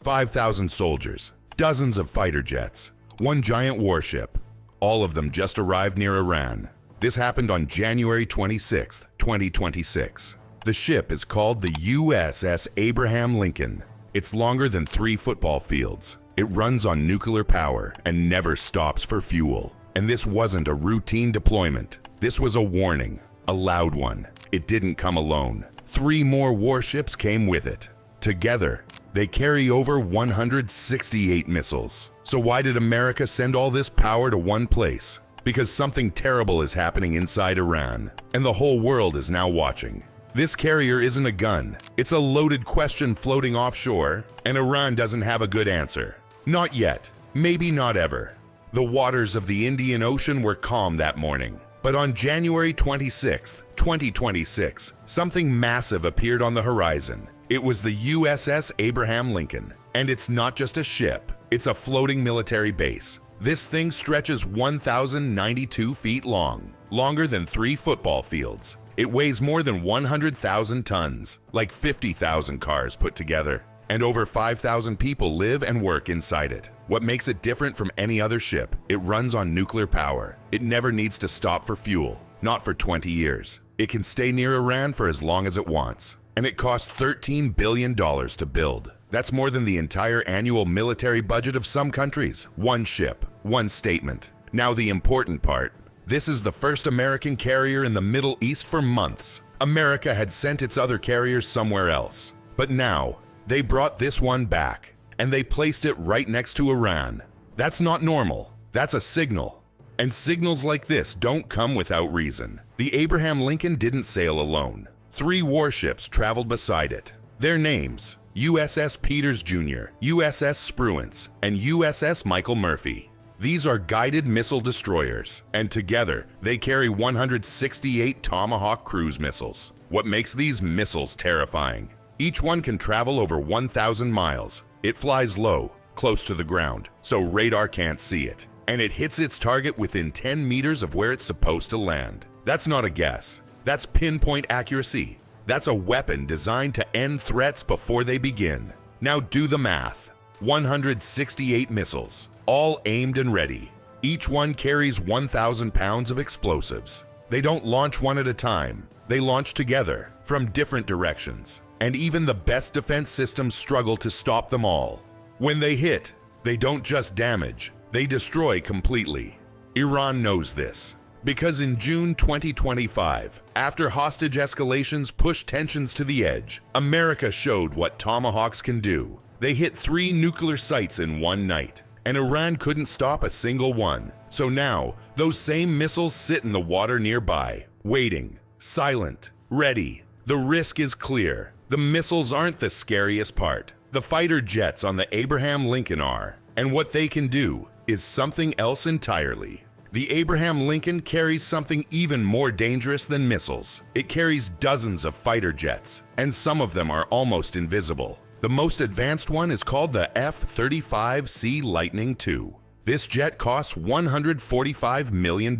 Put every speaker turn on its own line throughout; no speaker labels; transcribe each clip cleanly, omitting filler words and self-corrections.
5,000 soldiers, dozens of fighter jets, one giant warship. All of them just arrived near Iran. This happened on January 26, 2026. The ship is called the USS Abraham Lincoln. It's longer than 3 football fields. It runs on nuclear power and never stops for fuel. And this wasn't a routine deployment. This was a warning, a loud one. It didn't come alone. 3 more warships came with it. Together, they carry over 168 missiles. So why did America send all this power to one place? Because something terrible is happening inside Iran, and the whole world is now watching. This carrier isn't a gun. It's a loaded question floating offshore, and Iran doesn't have a good answer. Not yet. Maybe not ever. The waters of the Indian Ocean were calm that morning. But on January 26, 2026, something massive appeared on the horizon. It was the USS Abraham Lincoln. And it's not just a ship. It's a floating military base. This thing stretches 1,092 feet long, longer than 3 football fields. It weighs more than 100,000 tons, like 50,000 cars put together. And over 5,000 people live and work inside it. What makes it different from any other ship? It runs on nuclear power. It never needs to stop for fuel, not for 20 years. It can stay near Iran for as long as it wants. And it costs $13 billion to build. That's more than the entire annual military budget of some countries. One ship, one statement. Now the important part. This is the first American carrier in the Middle East for months. America had sent its other carriers somewhere else. But now, they brought this one back, and they placed it right next to Iran. That's not normal. That's a signal. And signals like this don't come without reason. The Abraham Lincoln didn't sail alone. 3 warships traveled beside it. Their names: USS Peters Jr., USS Spruance, and USS Michael Murphy. These are guided missile destroyers, and together they carry 168 Tomahawk cruise missiles. What makes these missiles terrifying? Each one can travel over 1,000 miles. It flies low, close to the ground, so radar can't see it. And it hits its target within 10 meters of where it's supposed to land. That's not a guess. That's pinpoint accuracy. That's a weapon designed to end threats before they begin. Now do the math. 168 missiles, all aimed and ready. Each one carries 1,000 pounds of explosives. They don't launch one at a time. They launch together, from different directions. And even the best defense systems struggle to stop them all. When they hit, they don't just damage, they destroy completely. Iran knows this. Because in June 2025, after hostage escalations pushed tensions to the edge, America showed what Tomahawks can do. They hit 3 nuclear sites in one night, and Iran couldn't stop a single one. So now, those same missiles sit in the water nearby, waiting, silent, ready. The risk is clear. The missiles aren't the scariest part. The fighter jets on the Abraham Lincoln are, and what they can do is something else entirely. The Abraham Lincoln carries something even more dangerous than missiles. It carries dozens of fighter jets, and some of them are almost invisible. The most advanced one is called the F-35C Lightning II. This jet costs $145 million,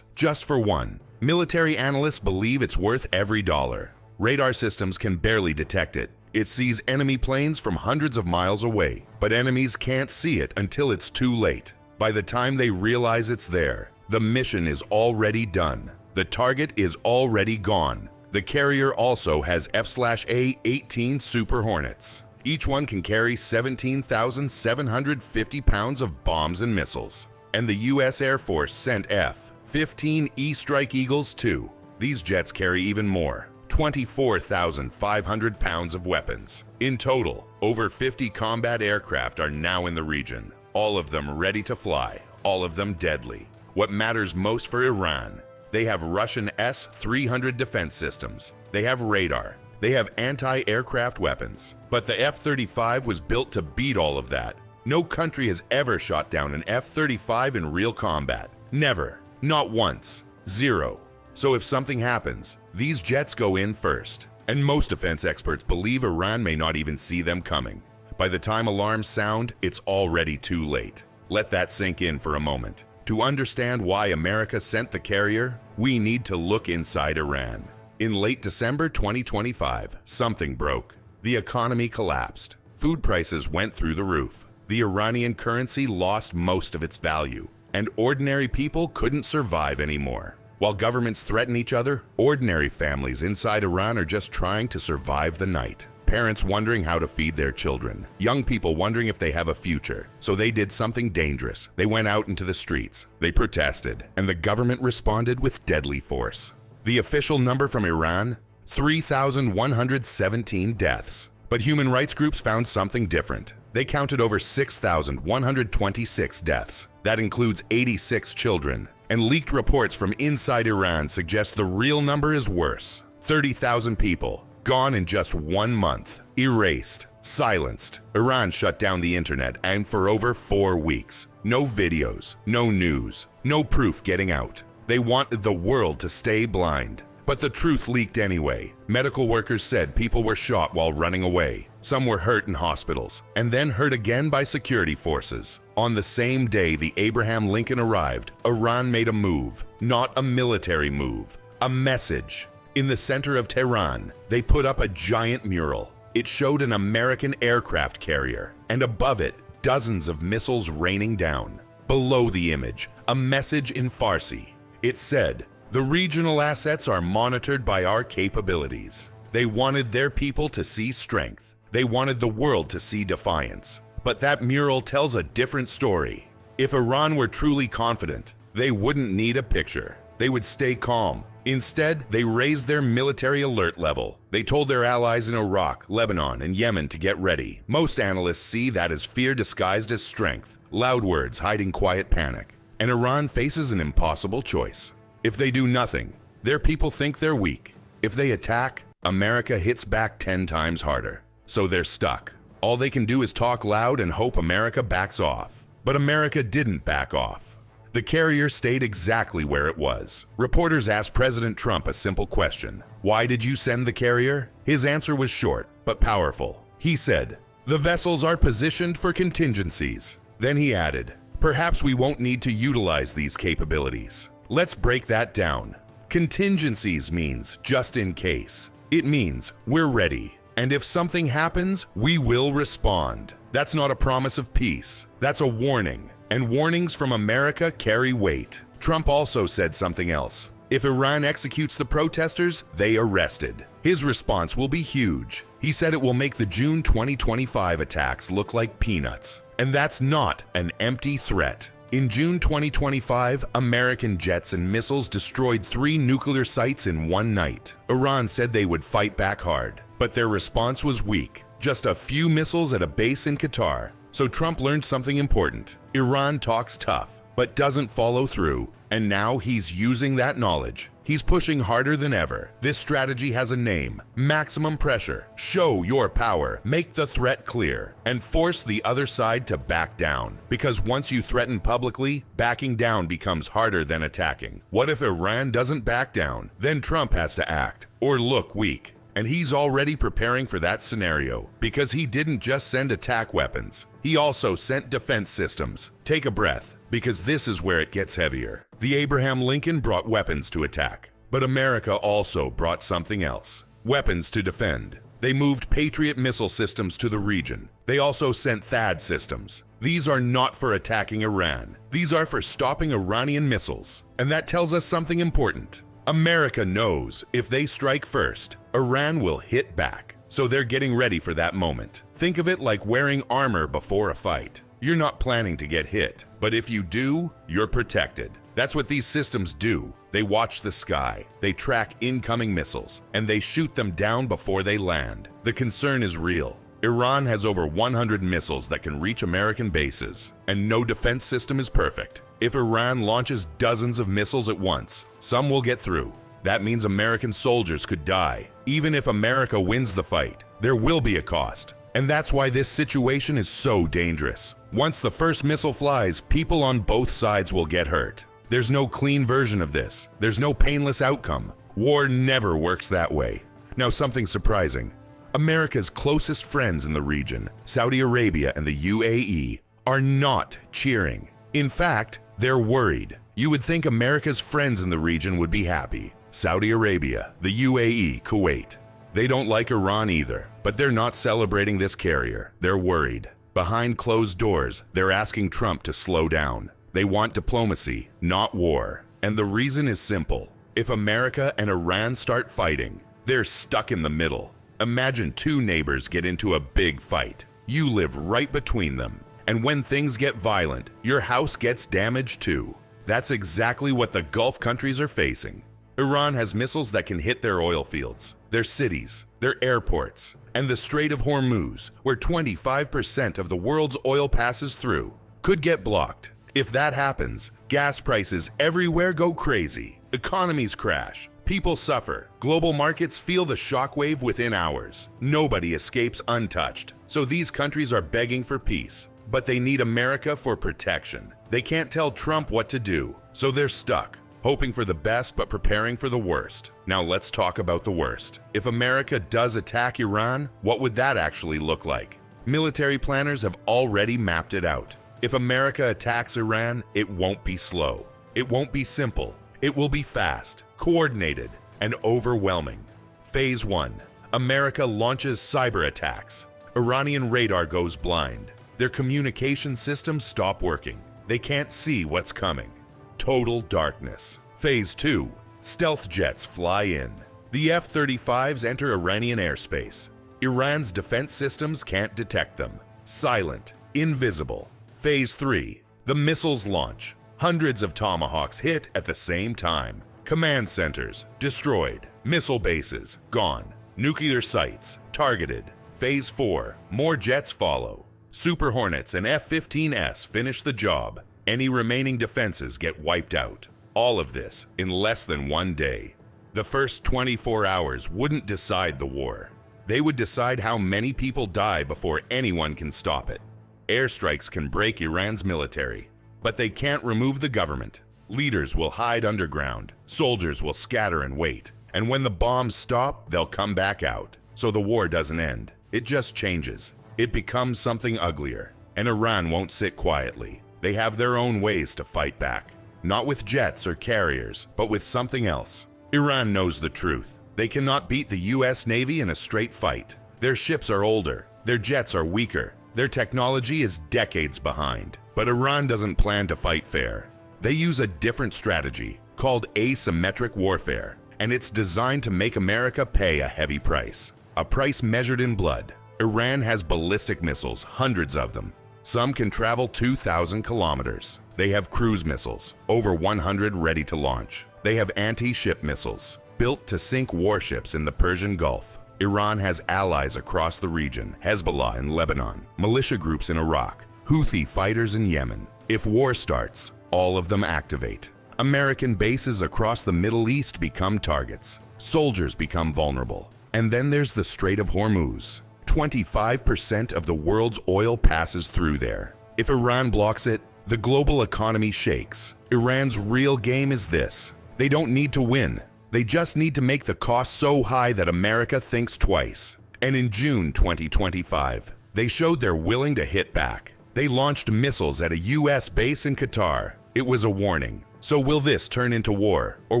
just for one. Military analysts believe it's worth every dollar. Radar systems can barely detect it. It sees enemy planes from hundreds of miles away, but enemies can't see it until it's too late. By the time they realize it's there, the mission is already done. The target is already gone. The carrier also has F/A-18 Super Hornets. Each one can carry 17,750 pounds of bombs and missiles. And the U.S. Air Force sent F-15E Strike Eagles too. These jets carry even more. 24,500 pounds of weapons. In total, over 50 combat aircraft are now in the region, all of them ready to fly, all of them deadly. What matters most for Iran? They have Russian S-300 defense systems. They have radar. They have anti-aircraft weapons. But the F-35 was built to beat all of that. No country has ever shot down an F-35 in real combat. Never. Not once. Zero. So if something happens, these jets go in first. And most defense experts believe Iran may not even see them coming. By the time alarms sound, it's already too late. Let that sink in for a moment. To understand why America sent the carrier, we need to look inside Iran. In late December 2025, something broke. The economy collapsed. food prices went through the roof. The Iranian currency lost most of its value, and ordinary people couldn't survive anymore. While governments threaten each other, ordinary families inside Iran are just trying to survive the night. Parents wondering how to feed their children. Young people wondering if they have a future. So they did something dangerous. They went out into the streets. They protested, and the government responded with deadly force. The official number from Iran? 3,117 deaths. But human rights groups found something different. They counted over 6,126 deaths. That includes 86 children. And leaked reports from inside Iran suggest the real number is worse. 30,000 people, gone in just 1 month. Erased, silenced. Iran shut down the internet, and for over 4 weeks. No videos, no news, no proof getting out. They wanted the world to stay blind. But the truth leaked anyway. Medical workers said people were shot while running away. Some were hurt in hospitals, and then hurt again by security forces. On the same day the Abraham Lincoln arrived, Iran made a move, not a military move, a message. In the center of Tehran, they put up a giant mural. It showed an American aircraft carrier, and above it, dozens of missiles raining down. Below the image, a message in Farsi. It said, "The regional assets are monitored by our capabilities." They wanted their people to see strength. They wanted the world to see defiance. But that mural tells a different story. If Iran were truly confident, they wouldn't need a picture. They would stay calm. Instead, they raised their military alert level. They told their allies in Iraq, Lebanon, and Yemen to get ready. Most analysts see that as fear disguised as strength, loud words hiding quiet panic. And Iran faces an impossible choice. If they do nothing, their people think they're weak. If they attack, America hits back 10 times harder. So they're stuck. All they can do is talk loud and hope America backs off. But America didn't back off. The carrier stayed exactly where it was. Reporters asked President Trump a simple question. Why did you send the carrier? His answer was short, but powerful. He said, "The vessels are positioned for contingencies." Then he added, "Perhaps we won't need to utilize these capabilities." Let's break that down. Contingencies means just in case. It means we're ready. And if something happens, we will respond. That's not a promise of peace. That's a warning. And warnings from America carry weight. Trump also said something else. If Iran executes the protesters, they arrested. His response will be huge. He said it will make the June 2025 attacks look like peanuts. And that's not an empty threat. In June 2025, American jets and missiles destroyed 3 nuclear sites in one night. Iran said they would fight back hard, but their response was weak. Just a few missiles at a base in Qatar. So Trump learned something important. Iran talks tough, but doesn't follow through, and now he's using that knowledge. He's pushing harder than ever. This strategy has a name: maximum pressure. Show your power, make the threat clear, and force the other side to back down. Because once you threaten publicly, backing down becomes harder than attacking. What if Iran doesn't back down? Then Trump has to act, or look weak. And he's already preparing for that scenario, because he didn't just send attack weapons. He also sent defense systems. Take a breath, because this is where it gets heavier. The Abraham Lincoln brought weapons to attack, but America also brought something else: weapons to defend. They moved Patriot missile systems to the region. They also sent THAAD systems. These are not for attacking Iran. These are for stopping Iranian missiles. And that tells us something important. America knows if they strike first, Iran will hit back. So they're getting ready for that moment. Think of it like wearing armor before a fight. You're not planning to get hit, but if you do, you're protected. That's what these systems do. They watch the sky, they track incoming missiles, and they shoot them down before they land. The concern is real. Iran has over 100 missiles that can reach American bases, and no defense system is perfect. If Iran launches dozens of missiles at once, some will get through. That means American soldiers could die. Even if America wins the fight, there will be a cost. And that's why this situation is so dangerous. Once the first missile flies, people on both sides will get hurt. There's no clean version of this. There's no painless outcome. War never works that way. Now, something surprising. America's closest friends in the region, Saudi Arabia and the UAE, are not cheering. In fact, they're worried. You would think America's friends in the region would be happy. Saudi Arabia, the UAE, Kuwait. They don't like Iran either, but they're not celebrating this carrier. They're worried. Behind closed doors, they're asking Trump to slow down. They want diplomacy, not war. And the reason is simple. If America and Iran start fighting, they're stuck in the middle. Imagine two neighbors get into a big fight. You live right between them. And when things get violent, your house gets damaged too. That's exactly what the Gulf countries are facing. Iran has missiles that can hit their oil fields, their cities, their airports, and the Strait of Hormuz, where 25% of the world's oil passes through, could get blocked. If that happens, gas prices everywhere go crazy, economies crash, people suffer, global markets feel the shockwave within hours. Nobody escapes untouched, so these countries are begging for peace. But they need America for protection. They can't tell Trump what to do, so they're stuck, hoping for the best but preparing for the worst. Now let's talk about the worst. If America does attack Iran, what would that actually look like? Military planners have already mapped it out. If America attacks Iran, it won't be slow. It won't be simple. It will be fast, coordinated, and overwhelming. Phase 1. America launches cyber attacks. Iranian radar goes blind. Their communication systems stop working. They can't see what's coming. Total darkness. Phase 2. Stealth jets fly in. The F-35s enter Iranian airspace. Iran's defense systems can't detect them. Silent, invisible. Phase 3. The missiles launch. Hundreds of Tomahawks hit at the same time. Command centers destroyed. Missile bases gone. Nuclear sites targeted. Phase 4. More jets follow. Super Hornets and F-15S finish the job. Any remaining defenses get wiped out. All of this in less than 1 day. The first 24 hours wouldn't decide the war. They would decide how many people die before anyone can stop it. Airstrikes can break Iran's military, but they can't remove the government. Leaders will hide underground. Soldiers will scatter and wait. And when the bombs stop, they'll come back out. So the war doesn't end. It just changes. It becomes something uglier, and Iran won't sit quietly. They have their own ways to fight back. Not with jets or carriers, but with something else. Iran knows the truth. They cannot beat the US Navy in a straight fight. Their ships are older. Their jets are weaker. Their technology is decades behind. But Iran doesn't plan to fight fair. They use a different strategy called asymmetric warfare, and it's designed to make America pay a heavy price. A price measured in blood. Iran has ballistic missiles, hundreds of them. Some can travel 2,000 kilometers. They have cruise missiles, over 100 ready to launch. They have anti-ship missiles, built to sink warships in the Persian Gulf. Iran has allies across the region, Hezbollah in Lebanon, militia groups in Iraq, Houthi fighters in Yemen. If war starts, all of them activate. American bases across the Middle East become targets. Soldiers become vulnerable. And then there's the Strait of Hormuz. 25% of the world's oil passes through there. If Iran blocks it, the global economy shakes. Iran's real game is this. They don't need to win. They just need to make the cost so high that America thinks twice. And in June 2025, they showed they're willing to hit back. They launched missiles at a US base in Qatar. It was a warning. So will this turn into war, or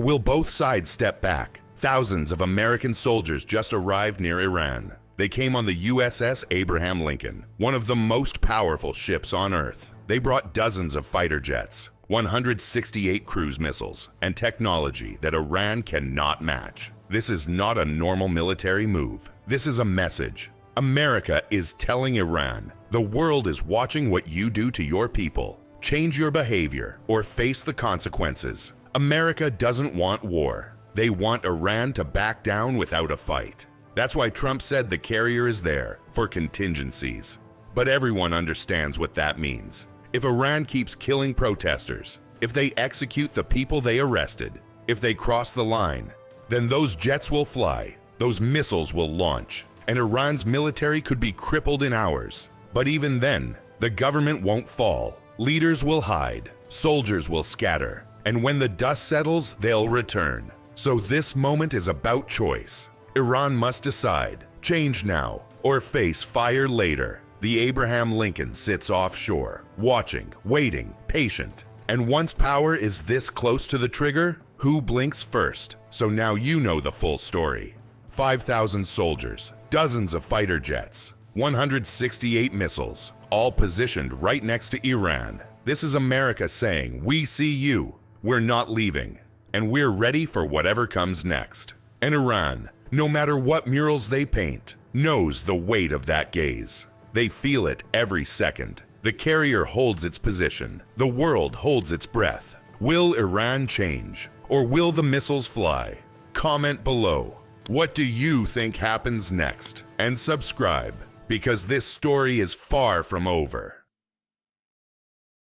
will both sides step back? Thousands of American soldiers just arrived near Iran. They came on the USS Abraham Lincoln, one of the most powerful ships on Earth. They brought dozens of fighter jets, 168 cruise missiles, and technology that Iran cannot match. This is not a normal military move. This is a message. America is telling Iran, the world is watching what you do to your people. Change your behavior or face the consequences. America doesn't want war. They want Iran to back down without a fight. That's why Trump said the carrier is there for contingencies. But everyone understands what that means. If Iran keeps killing protesters, if they execute the people they arrested, if they cross the line, then those jets will fly, those missiles will launch, and Iran's military could be crippled in hours. But even then, the government won't fall. Leaders will hide, soldiers will scatter, and when the dust settles, they'll return. So this moment is about choice. Iran must decide, change now, or face fire later. The Abraham Lincoln sits offshore, watching, waiting, patient. And once power is this close to the trigger, who blinks first? So now you know the full story. 5,000 soldiers, dozens of fighter jets, 168 missiles, all positioned right next to Iran. This is America saying, we see you, we're not leaving, and we're ready for whatever comes next. And Iran, no matter what murals they paint, knows the weight of that gaze. They feel it every second. The carrier holds its position. The world holds its breath. Will Iran change? Or will the missiles fly? Comment below. What do you think happens next? And subscribe, because this story is far from over.